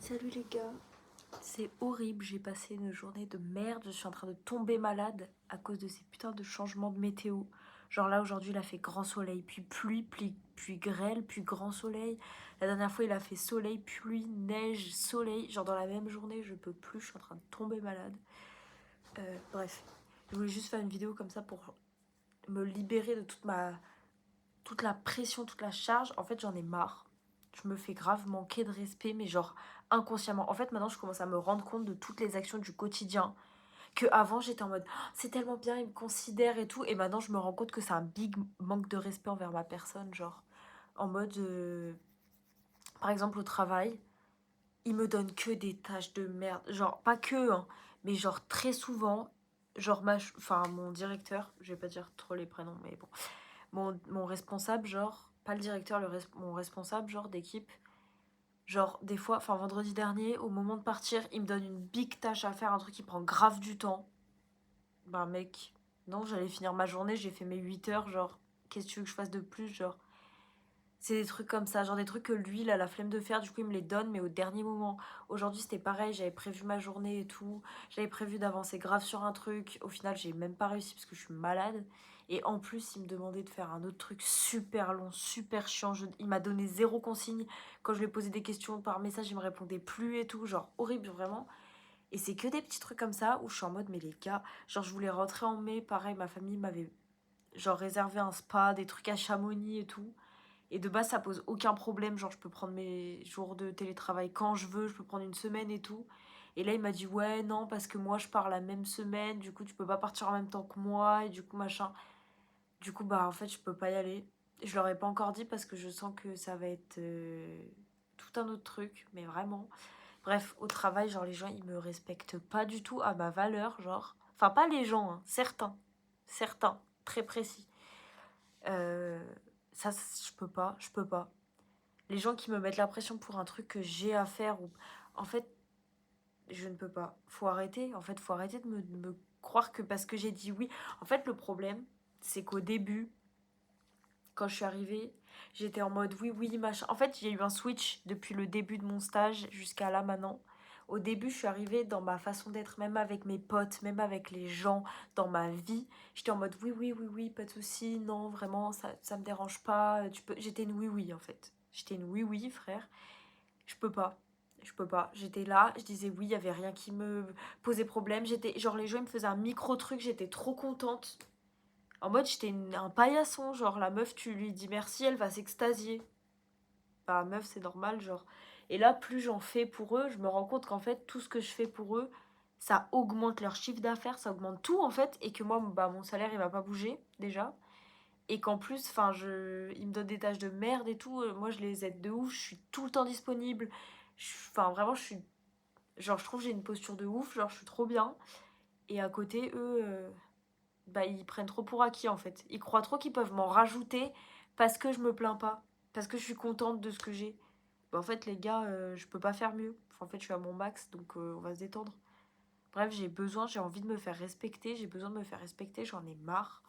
Salut les gars. C'est horrible, j'ai passé une journée de merde, je suis en train de tomber malade à cause de ces putains de changements de météo. Genre là aujourd'hui il a fait grand soleil, puis pluie, puis grêle, puis grand soleil. La dernière fois il a fait soleil, pluie, neige, soleil. Genre dans la même journée je peux plus, je suis en train de tomber malade. Bref, je voulais juste faire une vidéo comme ça pour me libérer de toute la pression, toute la charge. En fait j'en ai marre. Je me fais grave manquer de respect, mais genre inconsciemment. En fait, maintenant, je commence à me rendre compte de toutes les actions du quotidien. Que avant, j'étais en mode, oh, c'est tellement bien, il me considère et tout. Et maintenant, je me rends compte que c'est un big manque de respect envers ma personne. Genre, en mode, par exemple, au travail, il me donne que des tâches de merde. Genre, pas que, hein, mais genre, très souvent, genre, enfin, mon directeur, je vais pas dire trop les prénoms, mais bon, mon responsable, genre, pas le directeur, mon responsable, genre, d'équipe. Genre, des fois, enfin vendredi dernier, au moment de partir, il me donne une big tâche à faire, un truc qui prend grave du temps. Bah mec, non, j'allais finir ma journée, j'ai fait mes 8 heures, genre, qu'est-ce que tu veux que je fasse de plus, genre. C'est des trucs comme ça, genre des trucs que lui, il a la flemme de faire, du coup il me les donne, mais au dernier moment. Aujourd'hui c'était pareil, j'avais prévu ma journée et tout, j'avais prévu d'avancer grave sur un truc, au final j'ai même pas réussi parce que je suis malade. Et en plus il me demandait de faire un autre truc super long, super chiant, il m'a donné zéro consigne, quand je lui ai posé des questions par message il me répondait plus et tout, genre horrible vraiment. Et c'est que des petits trucs comme ça où je suis en mode mais les gars, genre je voulais rentrer en mai, pareil ma famille m'avait genre réservé un spa, des trucs à Chamonix et tout. Et de base, ça pose aucun problème. Genre, je peux prendre mes jours de télétravail quand je veux. Je peux prendre une semaine et tout. Et là, il m'a dit, ouais, non, parce que moi, je pars la même semaine. Du coup, tu peux pas partir en même temps que moi. Et du coup, machin. Du coup, bah, en fait, je peux pas y aller. Je leur ai pas encore dit parce que je sens que ça va être tout un autre truc. Mais vraiment. Bref, au travail, genre, les gens, ils me respectent pas du tout à ma valeur. Genre, enfin, pas les gens, hein, certains. Certains. Très précis. Euh, ça, je peux pas. Je peux pas. Les gens qui me mettent la pression pour un truc que j'ai à faire ou en fait je ne peux pas, faut arrêter, en fait faut arrêter de me croire que parce que j'ai dit oui. En fait le problème c'est qu'au début quand je suis arrivée j'étais en mode oui oui machin. En fait il y a eu un switch depuis le début de mon stage jusqu'à là maintenant. Au début je suis arrivée dans ma façon d'être, même avec mes potes, même avec les gens dans ma vie, j'étais en mode oui oui oui oui pas de souci, non vraiment ça me dérange pas, tu peux. J'étais une oui oui en fait, j'étais une oui oui frère. Je peux pas. Je peux pas. J'étais là, je disais oui, il y avait rien qui me posait problème. J'étais genre les gens ils me faisaient un micro truc, j'étais trop contente. En mode j'étais un paillasson, genre la meuf tu lui dis merci, elle va s'extasier. Bah meuf, c'est normal genre. Et là plus j'en fais pour eux, je me rends compte qu'en fait tout ce que je fais pour eux, ça augmente leur chiffre d'affaires, ça augmente tout en fait et que moi bah mon salaire il va pas bouger déjà. Et qu'en plus, enfin, ils me donnent des tâches de merde et tout. Moi, je les aide de ouf. Je suis tout le temps disponible. Enfin, vraiment, je suis. Genre, je trouve que j'ai une posture de ouf. Genre, je suis trop bien. Et à côté, eux, bah, ils prennent trop pour acquis, en fait. Ils croient trop qu'ils peuvent m'en rajouter parce que je me plains pas. Parce que je suis contente de ce que j'ai. Bah, en fait, les gars, je peux pas faire mieux. Enfin, en fait, je suis à mon max, donc on va se détendre. Bref, j'ai envie de me faire respecter. J'ai besoin de me faire respecter. J'en ai marre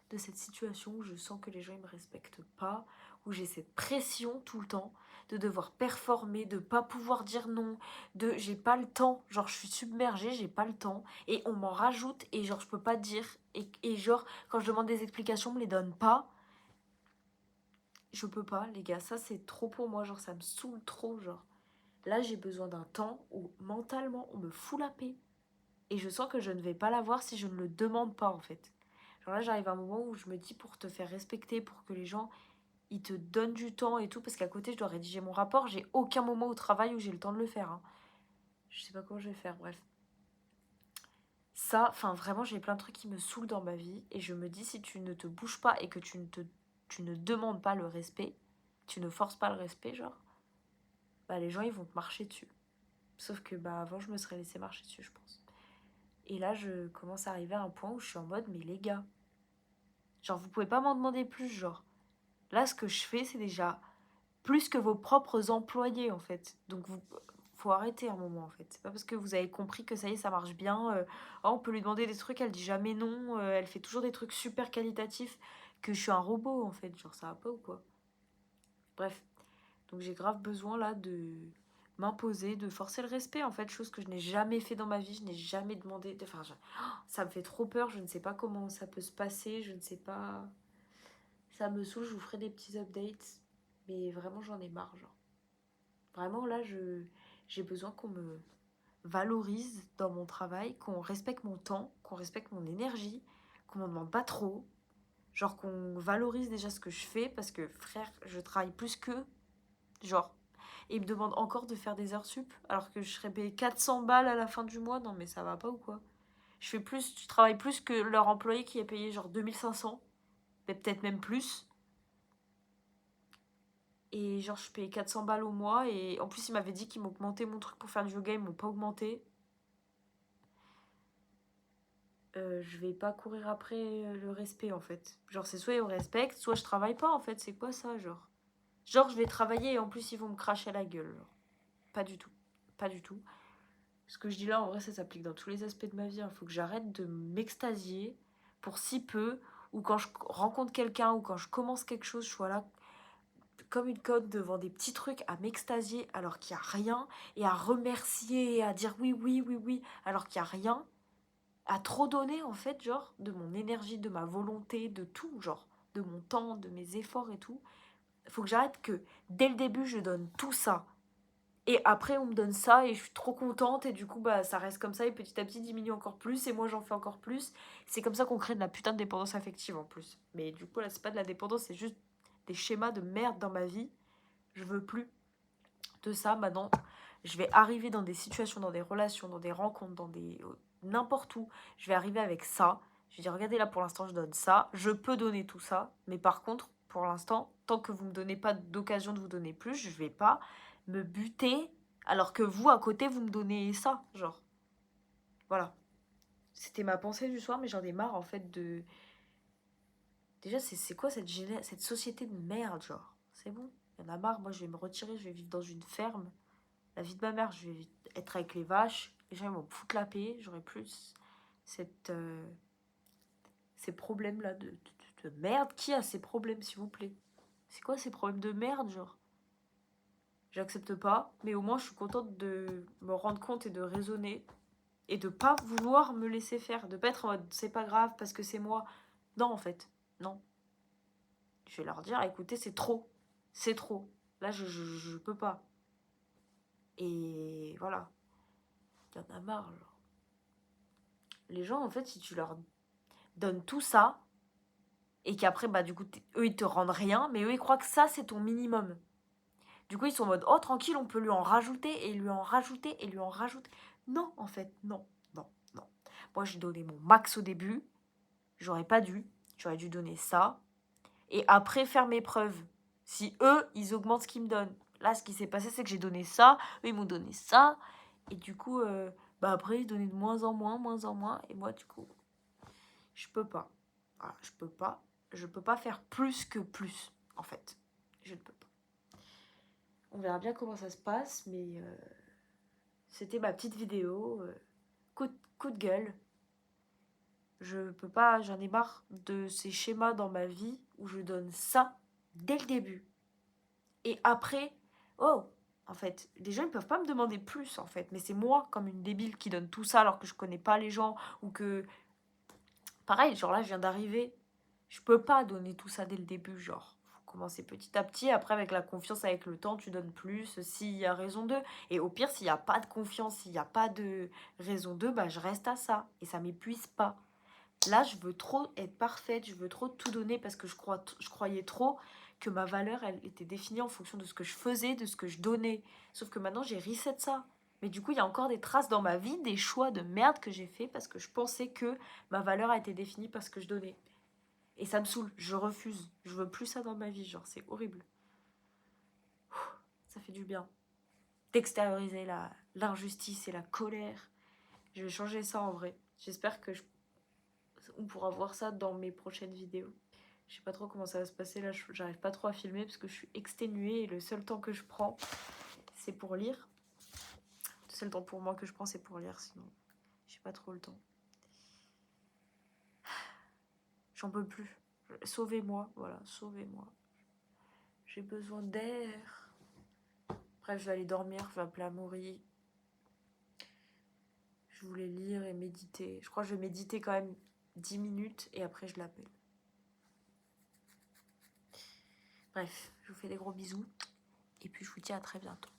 de cette situation où je sens que les gens ne me respectent pas, où j'ai cette pression tout le temps de devoir performer, de pas pouvoir dire non, de j'ai pas le temps, genre je suis submergée, j'ai pas le temps, et on m'en rajoute, et genre je peux pas dire, et genre quand je demande des explications, on me les donne pas. Je peux pas, les gars, ça c'est trop pour moi, genre ça me saoule trop, genre. Là j'ai besoin d'un temps où mentalement on me fout la paix, et je sens que je ne vais pas l'avoir si je ne le demande pas en fait. Genre là, j'arrive à un moment où je me dis pour te faire respecter, pour que les gens, ils te donnent du temps et tout, parce qu'à côté, je dois rédiger mon rapport. J'ai aucun moment au travail où j'ai le temps de le faire, hein. Je sais pas comment je vais faire, bref. Ça, enfin vraiment, j'ai plein de trucs qui me saoulent dans ma vie. Et je me dis, si tu ne te bouges pas et que tu ne demandes pas le respect, tu ne forces pas le respect, genre, bah les gens, ils vont te marcher dessus. Sauf que bah avant, je me serais laissé marcher dessus, je pense. Et là, je commence à arriver à un point où je suis en mode, mais les gars, genre, vous pouvez pas m'en demander plus, genre. Là, ce que je fais, c'est déjà plus que vos propres employés, en fait. Donc, faut arrêter un moment, en fait. C'est pas parce que vous avez compris que ça y est, ça marche bien. Oh, on peut lui demander des trucs, elle dit jamais non. Elle fait toujours des trucs super qualitatifs. Que je suis un robot, en fait. Genre, ça va pas ou quoi? Bref. Donc, j'ai grave besoin, là, de m'imposer, de forcer le respect, en fait, chose que je n'ai jamais fait dans ma vie, je n'ai jamais demandé, enfin, ça me fait trop peur, je ne sais pas comment ça peut se passer, je ne sais pas, ça me saoule, je vous ferai des petits updates, mais vraiment j'en ai marre, genre. Vraiment là, j'ai besoin qu'on me valorise dans mon travail, qu'on respecte mon temps, qu'on respecte mon énergie, qu'on m'en demande pas trop, genre qu'on valorise déjà ce que je fais, parce que frère, je travaille plus qu'eux, genre. Et ils me demandent encore de faire des heures sup, alors que je serais payé 400 balles à la fin du mois, non mais ça va pas ou quoi? Je travaille plus que leur employé qui est payé genre 2500, mais peut-être même plus. Et genre, je paye 400 balles au mois. Et en plus, ils m'avaient dit qu'ils m'augmentaient mon truc pour faire du yoga. Ils m'ont pas augmenté. Je vais pas courir après le respect, en fait. Genre, c'est soit ils me respectent, soit je travaille pas, en fait. C'est quoi ça, genre? Genre, je vais travailler et en plus, ils vont me cracher à la gueule. Genre. Pas du tout. Pas du tout. Ce que je dis là, en vrai, ça s'applique dans tous les aspects de ma vie. Il faut que j'arrête de m'extasier pour si peu. Ou quand je rencontre quelqu'un, ou quand je commence quelque chose, je sois là comme une conne devant des petits trucs à m'extasier alors qu'il n'y a rien, et à remercier et à dire oui, oui, oui, oui, alors qu'il n'y a rien, à trop donner en fait, genre, de mon énergie, de ma volonté, de tout, genre, de mon temps, de mes efforts et tout. Il faut que j'arrête que dès le début, je donne tout ça. Et après, on me donne ça et je suis trop contente et du coup, bah, ça reste comme ça et petit à petit diminue encore plus et moi, j'en fais encore plus. C'est comme ça qu'on crée de la putain de dépendance affective en plus. Mais du coup, là, c'est pas de la dépendance, c'est juste des schémas de merde dans ma vie. Je veux plus de ça maintenant. Je vais arriver dans des situations, dans des relations, dans des rencontres, dans des n'importe où. Je vais arriver avec ça. Je vais dire, regardez là, pour l'instant, je donne ça. Je peux donner tout ça. Mais par contre, pour l'instant, tant que vous ne me donnez pas d'occasion de vous donner plus, je vais pas me buter. Alors que vous, à côté, vous me donnez ça. Genre, voilà. C'était ma pensée du soir, mais j'en ai marre, en fait, de... Déjà, c'est quoi cette société de merde, genre? C'est bon. Il y en a marre. Moi, je vais me retirer. Je vais vivre dans une ferme. La vie de ma mère, je vais être avec les vaches. Les gens ils vont me foutre la paix. J'aurai plus cette, ces problèmes-là de merde. Qui a ces problèmes, s'il vous plaît? C'est quoi ces problèmes de merde, genre? J'accepte pas, mais au moins je suis contente de me rendre compte et de raisonner. Et de pas vouloir me laisser faire. De pas être en mode c'est pas grave parce que c'est moi. Non, en fait. Non. Je vais leur dire écoutez, c'est trop. C'est trop. Là, je peux pas. Et voilà. Il y en a marre, genre. Les gens, en fait, si tu leur donnes tout ça, et qu'après, bah, du coup, eux, ils te rendent rien, mais eux, ils croient que ça, c'est ton minimum. Du coup, ils sont en mode, oh, tranquille, on peut lui en rajouter, et lui en rajouter, et lui en rajouter. Non, en fait, non, non, non. Moi, j'ai donné mon max au début, j'aurais pas dû, j'aurais dû donner ça, et après, faire mes preuves. Si eux, ils augmentent ce qu'ils me donnent. Là, ce qui s'est passé, c'est que j'ai donné ça, eux, ils m'ont donné ça, et du coup, bah, après, ils donnaient de moins en moins, et moi, du coup, je peux pas. Voilà, je peux pas. Je peux pas faire plus que plus, en fait. Je ne peux pas. On verra bien comment ça se passe, mais c'était ma petite vidéo. Coup de gueule. Je peux pas, j'en ai marre de ces schémas dans ma vie où je donne ça dès le début. Et après, oh, en fait, les gens ne peuvent pas me demander plus, en fait. Mais c'est moi, comme une débile, qui donne tout ça alors que je connais pas les gens ou que... Pareil, genre là, je viens d'arriver. Je peux pas donner tout ça dès le début, genre. Faut commencer petit à petit. Après, avec la confiance, avec le temps, tu donnes plus s'il y a raison d'eux. Et au pire, s'il n'y a pas de confiance, s'il n'y a pas de raison d'eux, bah, je reste à ça. Et ça m'épuise pas. Là, je veux trop être parfaite, je veux trop tout donner parce que je croyais trop que ma valeur, elle était définie en fonction de ce que je faisais, de ce que je donnais. Sauf que maintenant, j'ai reset ça. Mais du coup, il y a encore des traces dans ma vie, des choix de merde que j'ai fait parce que je pensais que ma valeur a été définie parce que je donnais. Et ça me saoule, je refuse. Je veux plus ça dans ma vie, genre, c'est horrible. Ça fait du bien. D'extérioriser l'injustice et la colère. Je vais changer ça en vrai. J'espère que on pourra voir ça dans mes prochaines vidéos. Je sais pas trop comment ça va se passer là, j'arrive pas trop à filmer parce que je suis exténuée et le seul temps que je prends, c'est pour lire. Le seul temps pour moi que je prends, c'est pour lire, sinon j'ai pas trop le temps. J'en peux plus. Sauvez-moi, voilà, sauvez-moi. J'ai besoin d'air. Bref, je vais aller dormir, je vais appeler Amaury. Je voulais lire et méditer. Je crois que je vais méditer quand même 10 minutes et après je l'appelle. Bref, je vous fais des gros bisous et puis je vous dis à très bientôt.